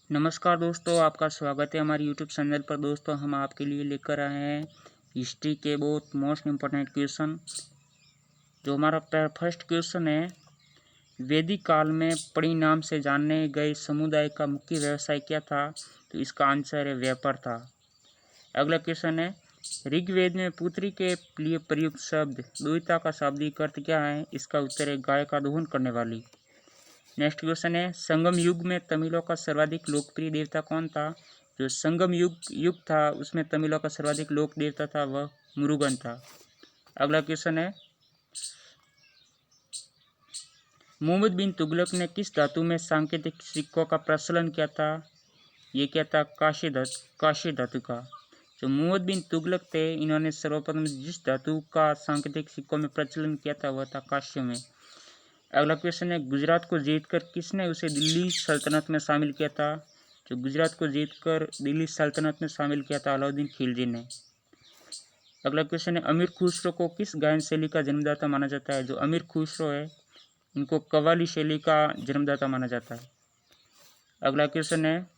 नमस्कार दोस्तों, आपका स्वागत है हमारे यूट्यूब चैनल पर। दोस्तों, हम आपके लिए लेकर आए हैं हिस्ट्री के बहुत मोस्ट इम्पोर्टेंट क्वेश्चन। जो हमारा फर्स्ट क्वेश्चन है, वैदिक काल में पणि नाम से जाने गए समुदाय का मुख्य व्यवसाय क्या था? तो इसका आंसर है व्यापार था। अगला क्वेश्चन है, ऋग्वेद में पुत्री के लिए प्रयुक्त शब्द दुहिता का शाब्दिक अर्थ क्या है? इसका उत्तर है गाय का दोहन करने वाली। नेक्स्ट क्वेश्चन है, संगम युग में तमिलों का सर्वाधिक लोकप्रिय देवता कौन था? जो संगम युग था उसमें तमिलों का सर्वाधिक लोक देवता था वह मुरुगन था। अगला क्वेश्चन है, मुहम्मद बिन तुगलक ने किस धातु में सांकेतिक सिक्कों का प्रचलन किया था? ये क्या था? काशी धातु का। जो मुहम्मद बिन तुगलक थे, इन्होंने सर्वप्रथम जिस धातु का सांकेतिक सिक्कों में प्रचलन किया था वह था काशी में। अगला क्वेश्चन है, गुजरात को जीतकर किसने उसे दिल्ली सल्तनत में शामिल किया था? जो गुजरात को जीतकर दिल्ली सल्तनत में शामिल किया था अलाउद्दीन खिलजी ने। अगला क्वेश्चन है, अमीर खुसरो को किस गायन शैली का जन्मदाता माना जाता है? जो अमीर खुसरो है इनको कव्वाली शैली का जन्मदाता माना जाता है। अगला क्वेश्चन है,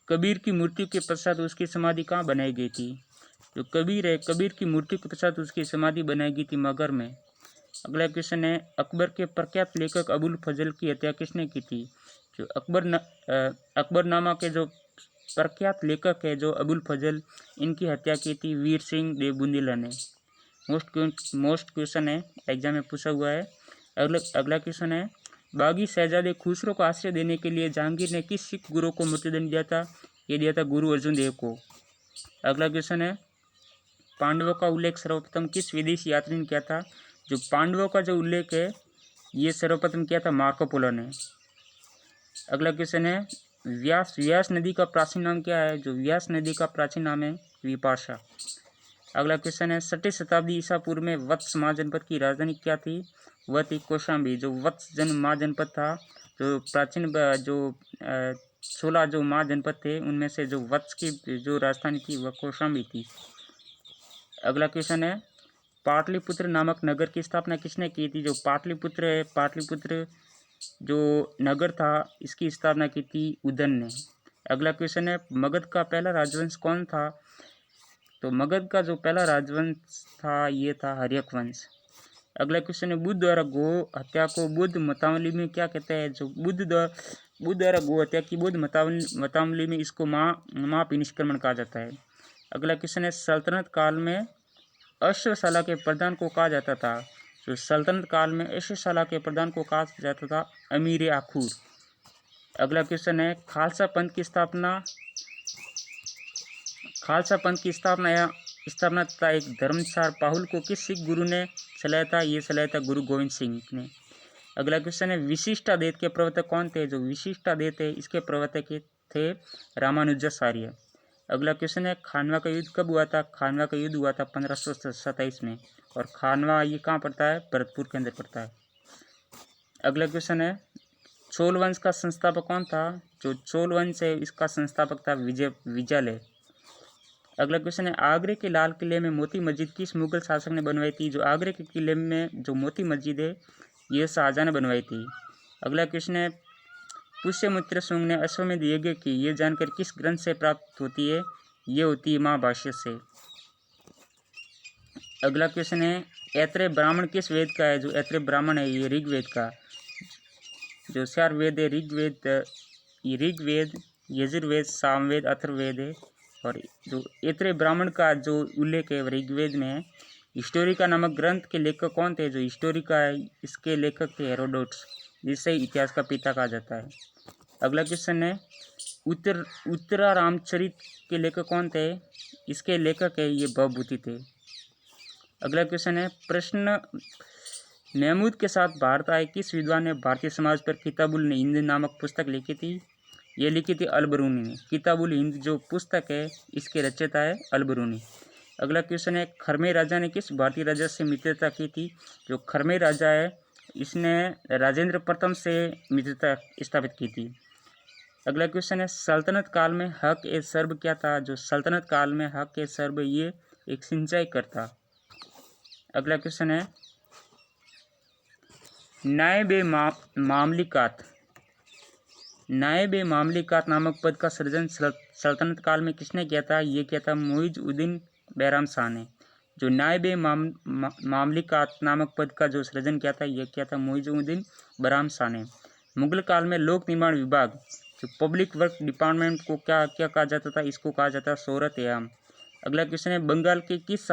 कबीर की मृत्यु के पश्चात उसकी समाधि कहाँ बनाई गई थी? जो कबीर है, कबीर की मृत्यु के पश्चात उसकी समाधि बनाई गई थी मगर में। अगला क्वेश्चन है, अकबर के प्रख्यात लेखक अबुल फजल की हत्या किसने की थी? जो अकबरनामा के जो प्रख्यात लेखक है जो अबुल फजल, इनकी हत्या की थी वीर सिंह देवबुंदीला ने। मोस्ट क्वेश्चन है, एग्जाम में पूछा हुआ है। अगला क्वेश्चन है, बागी शहजादे खुसरो को आश्रय देने के लिए जहांगीर ने किस सिख गुरु को मृत्युदंड दिया था? ये दिया था गुरु अर्जुन देव को। अगला क्वेश्चन है, पांडवों का उल्लेख सर्वप्रथम किस विदेशी यात्री ने किया था? जो पांडवों का जो उल्लेख है ये सर्वप्रथम किया था मार्को पोलो ने। अगला क्वेश्चन है, व्यास नदी का प्राचीन नाम क्या है? जो व्यास नदी का प्राचीन नाम है विपाशा। अगला क्वेश्चन है, 6वीं शताब्दी ईसा पूर्व में वत्स महाजनपद की राजधानी क्या थी? वह थी कौशाम्बी। जो वत्स महाजनपद था, जो प्राचीन जो 16 जो महाजनपद थे उनमें से जो वत्स की जो राजधानी थी वह कौशाम्बी थी। अगला क्वेश्चन है, पाटलिपुत्र नामक नगर की स्थापना किसने की थी? जो पाटलिपुत्र है, पाटलिपुत्र जो नगर था इसकी स्थापना की थी उदयन ने। अगला क्वेश्चन है, मगध का पहला राजवंश कौन था? तो मगध का जो पहला राजवंश था ये था हर्यक वंश। अगला क्वेश्चन है, बुद्ध द्वारा गो हत्या को बौद्ध मतावली में क्या कहते हैं? जो बुद्ध द्वारा गो हत्या की बौद्ध मतावली में इसको महापरिनिष्क्रमण कहा जाता है। अगला क्वेश्चन है, सल्तनत काल में अश्वशाला के प्रधान को कहा जाता था? जो सल्तनत काल में अश्वशाला के प्रधान को कहा जाता था अमीर आखूर। अगला क्वेश्चन है, खालसा पंथ की स्थापना तथा एक धर्मसार पाहुल को किस सिख गुरु ने चलाया था? ये चलाया था गुरु गोविंद सिंह ने। अगला क्वेश्चन है, विशिष्टाद्वैत के प्रवर्तक कौन थे? जो विशिष्टाद्वैत है इसके प्रवर्तक थे रामानुजाचार्य। अगला क्वेश्चन है, खानवा का युद्ध कब हुआ था? खानवा का युद्ध हुआ था 1527 में। और खानवा ये कहाँ पड़ता है? भरतपुर के अंदर पड़ता है। अगला क्वेश्चन है, चोल वंश का संस्थापक कौन था? जो चोल वंश है इसका संस्थापक था विजयलय। अगला क्वेश्चन है, आगरे के लाल किले में मोती मस्जिद किस मुगल शासक ने बनवाई थी? जो आगरे के किले में जो मोती मस्जिद है ये शाहजहां ने बनवाई थी। अगला क्वेश्चन है, पुष्यमित्र शुंग ने अश्वमेध यज्ञ की ये जानकारी किस ग्रंथ से प्राप्त होती है? ये होती है महाभाष्य से। अगला क्वेश्चन है, ऐत्रेय ब्राह्मण किस वेद का है? जो ऐत्रेय ब्राह्मण है ये ऋग्वेद का। जो 4 वेद है ऋग्वेद, यजुर्वेद, सामवेद, अथर्ववेद है। और जो ऐत्रेय ब्राह्मण का जो उल्लेख है ऋग्वेद में है। हिस्टोरिका नामक ग्रंथ के लेखक कौन थे? जो हिस्टोरिका है इसके लेखक थे हेरोडोटस, जिसे इतिहास का पिता कहा जाता है। अगला क्वेश्चन है, उत्तरा रामचरित के लेखक कौन थे? इसके लेखक है ये भवभूति थे। अगला क्वेश्चन है, प्रश्न महमूद के साथ भारत आए किस विद्वान ने भारतीय समाज पर किताबुल हिंद नामक पुस्तक लिखी थी? ये लिखी थी अलबरूनी ने। किताबुल हिंद जो पुस्तक है इसके रचयिता है अलबरूनी। अगला क्वेश्चन है, खरमे राजा ने किस भारतीय राजा से मित्रता की थी? जो खरमे राजा है इसने राजेंद्र प्रथम से मित्रता स्थापित की थी। अगला क्वेश्चन है, सल्तनत काल में हक ए सर्ब क्या था? जो सल्तनत काल में हक ए सर्ब ये एक सिंचाई करता। अगला क्वेश्चन है, न्याय बे मामलिकात नायब मामलिकात नामक पद का सृजन सल्तनत काल में किसने किया था? ये किया था मुइज़-उद-दीन बैराम शाह ने। जो नायब मामलिकात नामक पद का जो सृजन किया था, ये किया था मुइज़-उद-दीन बैराम शाह ने। मुगल काल में लोक निर्माण विभाग, जो पब्लिक वर्क डिपार्टमेंट को क्या क्या कहा जाता था? इसको कहा जाता था शोरत-ए-आम। अगला क्वेश्चन है, बंगाल के किस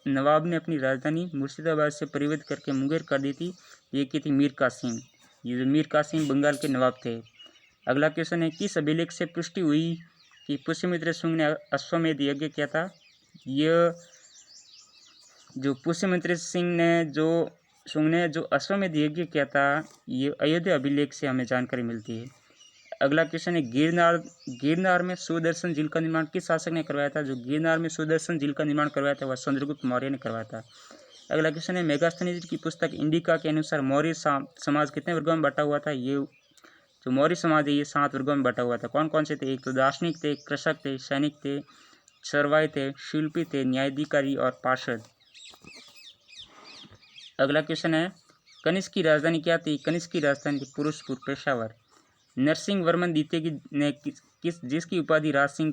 नवाब ने अपनी राजधानी मुर्शिदाबाद से परिवर्तित करके मुंगेर कर दी थी? ये की थी मीर कासिम। ये जो मीर कासिम बंगाल के नवाब थे। अगला क्वेश्चन है, किस अभिलेख से पुष्टि हुई कि पुष्यमित्र शुंग ने अश्वमेध यज्ञ किया था? यह जो पुष्यमित्र सिंह ने जो शुंग ने जो अश्वमेध यज्ञ किया था, ये अयोध्या अभिलेख से हमें जानकारी मिलती है। अगला क्वेश्चन है, गिरनार में सुदर्शन झील का निर्माण किस शासक ने करवाया था? जो गिरनार में सुदर्शन झील का निर्माण करवाया था वह चंद्रगुप्त मौर्य ने करवाया था। अगला क्वेश्चन है, मेगास्थनीज की पुस्तक इंडिका के अनुसार मौर्य समाज कितने वर्गों में बटा हुआ था? ये जो मौर्य समाज है ये 7 वर्गों में बटा हुआ था। कौन कौन से थे? एक तो दार्शनिक थे, कृषक थे, सैनिक थे, चरवाहे थे, शिल्पी थे, न्यायाधिकारी और पार्षद। अगला क्वेश्चन है, कनिष्क की राजधानी क्या थी? कनिष्क की राजधानी थी फिरोजपुर, पेशावर। नरसिंह वर्मन द्वितीय ने किस जिसकी उपाधि राज सिंह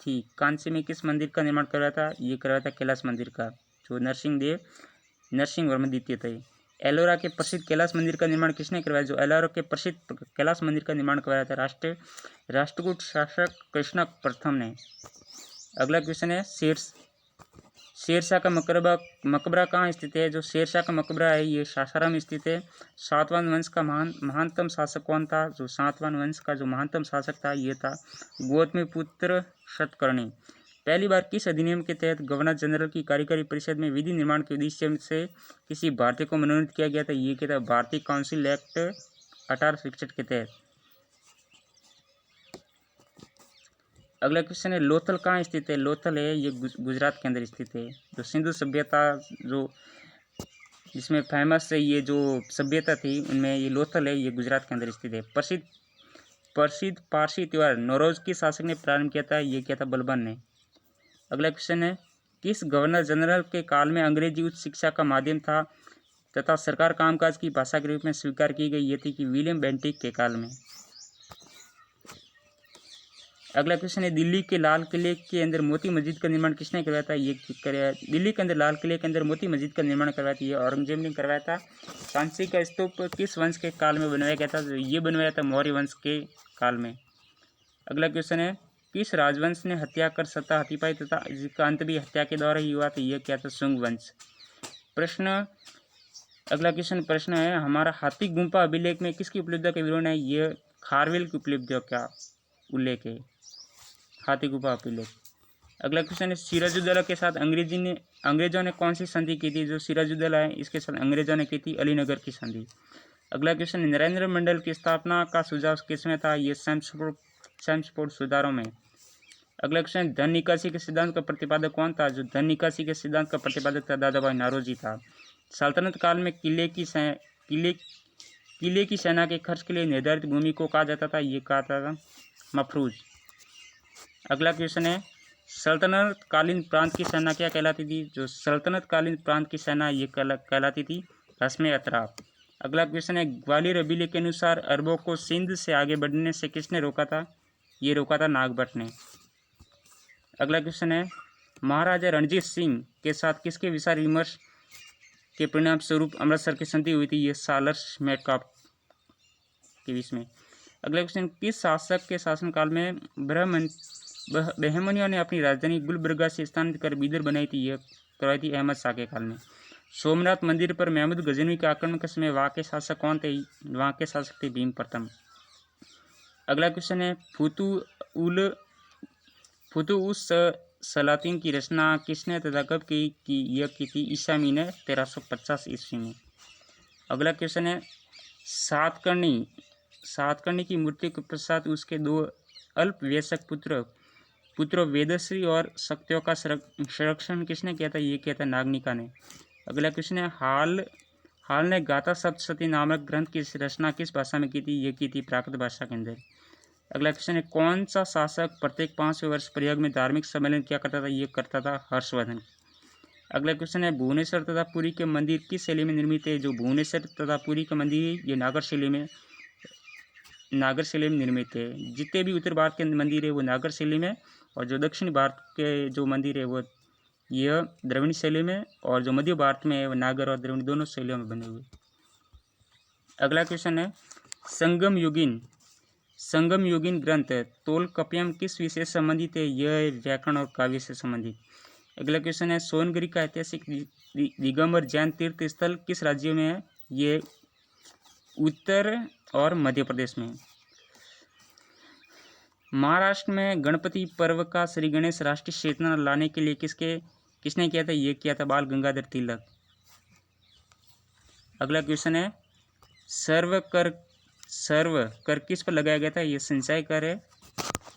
थी, कांसी में किस मंदिर का निर्माण करवाया था? ये करवाया था कैलाश मंदिर का। जो नरसिंह वर्मन द्वितीय थे। एलोरा के प्रसिद्ध कैलाश मंदिर का निर्माण किसने करवाया? जो एलोरा के प्रसिद्ध कैलाश मंदिर का निर्माण करवाया था राष्ट्रकूट शासक कृष्ण प्रथम ने। अगला क्वेश्चन है, शेरशाह का मकबरा कहाँ स्थित है? जो शेरशाह का मकबरा है ये सासाराम में स्थित है। सातवाहन वंश का महानतम शासक कौन था? जो सातवाहन वंश का जो महानतम शासक था ये था गौतमीपुत्र सतकर्णी। पहली बार किस अधिनियम के तहत गवर्नर जनरल की कार्यकारी परिषद में विधि निर्माण के उद्देश्य से किसी भारतीय को मनोनीत किया गया था? ये क्या था? भारतीय काउंसिल एक्ट 1861 के तहत। अगला क्वेश्चन है, लोथल कहाँ स्थित है? लोथल है ये गुजरात के अंदर स्थित है। जो सिंधु सभ्यता जो जिसमें फेमस है ये जो सभ्यता थी उनमें ये लोथल है, ये गुजरात के अंदर स्थित है। प्रसिद्ध पारसी त्यौहार नौरोज किस शासक ने प्रारंभ किया था? ये किया था बलबन ने। अगला क्वेश्चन है, किस गवर्नर जनरल के काल में अंग्रेजी उच्च शिक्षा का माध्यम था तथा सरकार कामकाज की भाषा के रूप में स्वीकार की गई? ये थी कि विलियम बेंटिक के काल में। अगला क्वेश्चन है, दिल्ली के लाल किले के अंदर मोती मस्जिद का निर्माण किसने करवाया था? ये दिल्ली के अंदर लाल किले के अंदर मोती मस्जिद का निर्माण करवाया था, ये औरंगजेब ने करवाया था। सांची का स्तूप किस वंश के काल में बनवाया गया था? ये बनवाया था मौर्य वंश के काल में। अगला क्वेश्चन है, किस राजवंश ने हत्या कर सत्ता हाथी पाई तथा इसका अंत भी हत्या के द्वारा ही हुआ था? ये क्या था? शुंग वंश। अगला क्वेश्चन प्रश्न है, हमारा हाथी गुम्फा अभिलेख में किसकी उपलब्धियों का विवरण है? ये खारवेल की उपलब्धियों का उल्लेख है, हाथी गुफा अभिलेख। अगला क्वेश्चन है, सिराजुद्दौला के साथ अंग्रेजों ने कौन सी संधि की थी? जो सिराजुद्दौला है इसके साथ अंग्रेजों ने की थी अलीनगर की संधि। अगला क्वेश्चन है, नरेंद्र मंडल की स्थापना का सुझाव किसमें था? ये सैम्सफोर्ड सुधारों में। अगला क्वेश्चन, धन निकासी के सिद्धांत का प्रतिपादक कौन था? जो धन निकासी के सिद्धांत का प्रतिपादक था दादाभाई नारोजी था। सल्तनत काल में किले की सेना के खर्च के लिए निर्धारित भूमि को कहा जाता था? ये कहा था मफरूज। अगला क्वेश्चन है, सल्तनत कालीन प्रांत की सेना क्या कहलाती थी? जो सल्तनत कालीन प्रांत की सेना ये कहलाती थी रस्म अतराफ। अगला क्वेश्चन है, ग्वालियर अभिलेख के अनुसार अरबों को सिंध से आगे बढ़ने से किसने रोका था? ये रोका था नागभट्ट ने। अगला क्वेश्चन है, महाराजा रणजीत सिंह के साथ किसके विचार विमर्श के परिणाम स्वरूप अमृतसर की संधि हुई थी? ये सालर्स मेटकाप के बीच में। अगला क्वेश्चन, किस शासक के शासनकाल में बहमनियों ने अपनी राजधानी गुलबर्गा से स्थानांतरित कर बीदर बनाई थी? यह करवाई थी अहमद शाह के काल में। सोमनाथ मंदिर पर महमूद गजनवी के आक्रमण के समय वहाँ के शासक कौन थे? वहाँ के शासक थे भीम प्रथम। अगला क्वेश्चन है, फुतुह सलातीन की रचना किसने तथा कब की? यह की थी ईसामी ने 1350 ईस्वी में। अगला क्वेश्चन है, सातकर्णी की मृत्यु के पश्चात उसके 2 अल्पवयस्क पुत्रों वेदश्री और शक्तियों का संरक्षण किसने किया था? ये किया था नागनिका ने। अगला क्वेश्चन है, हाल ने गाथा सप्तशती नामक ग्रंथ की रचना किस भाषा में की थी? ये की थी प्राकृत भाषा के अंदर। अगला क्वेश्चन है, कौन सा शासक प्रत्येक 5वें वर्ष प्रयाग में धार्मिक सम्मेलन किया करता था? ये करता था हर्षवर्धन। अगला क्वेश्चन है, भुवनेश्वर तथा पुरी के मंदिर किस शैली में निर्मित है? जो भुवनेश्वर तथा पुरी के मंदिर ये नागर शैली में नागर शैली में निर्मित है। जितने भी उत्तर भारत के मंदिर है वो नागर शैली में, और जो दक्षिण भारत के जो मंदिर है वो यह द्रविड़ शैली में, और जो मध्य भारत में है वो नागर और द्रविड़ दोनों शैलियों में बने हुए। अगला क्वेश्चन है संगम योगिन ग्रंथ तोलकप्पियम किस विषय से संबंधित है? यह व्याकरण और काव्य से संबंधित। अगला क्वेश्चन है सोनगिरी का ऐतिहासिक दिगंबर जैन तीर्थ स्थल किस राज्य में है? ये उत्तर और मध्य प्रदेश में। महाराष्ट्र में गणपति पर्व का श्री गणेश राष्ट्रीय चेतना लाने के लिए किसने किया था? ये किया था बाल गंगाधर तिलक। अगला क्वेश्चन है सर्व कर किस पर लगाया गया था? ये संचय कर है।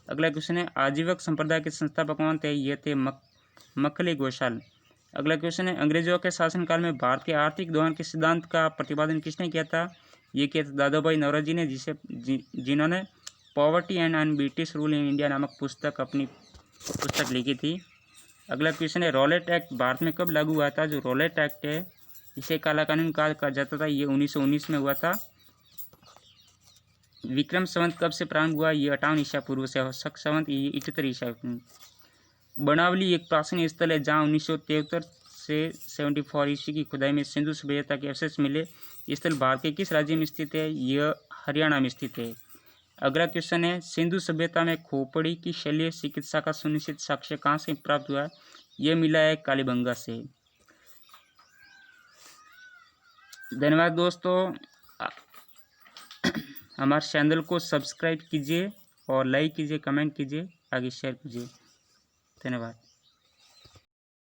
अगला क्वेश्चन है आजीवक संप्रदाय के संस्थापक कौन थे? ये थे मखली घोषाल। अगला क्वेश्चन है अंग्रेजों के शासनकाल में भारत के आर्थिक दोहन के सिद्धांत का प्रतिपादन किसने किया था? ये किया था दादाभाई नौरोजी ने, जिन्होंने poverty and British rule in India नामक अपनी पुस्तक लिखी थी। अगला क्वेश्चन है रॉलेट एक्ट भारत में कब लागू हुआ था? जो रॉलेट एक्ट है इसे काला कानून कहा जाता था, ये 1919 में हुआ था। विक्रम संवत कब से प्रारंभ हुआ? ये 58 ईसा पूर्व से। शक संवत ये 78 ईसा। बनावली एक प्राचीन स्थल है जहाँ 1973 से 74 ईस्वी की खुदाई में सिंधु सभ्यता के अवशेष मिले। स्थल भारत के किस राज्य में स्थित है? यह हरियाणा में स्थित है। अगला क्वेश्चन है सिंधु सभ्यता में खोपड़ी की शल्य चिकित्सा का सुनिश्चित साक्ष्य कहाँ से प्राप्त हुआ? यह मिला है कालीबंगा से। धन्यवाद दोस्तों, हमारे चैनल को सब्सक्राइब कीजिए और लाइक कीजिए, कमेंट कीजिए, आगे शेयर कीजिए। धन्यवाद।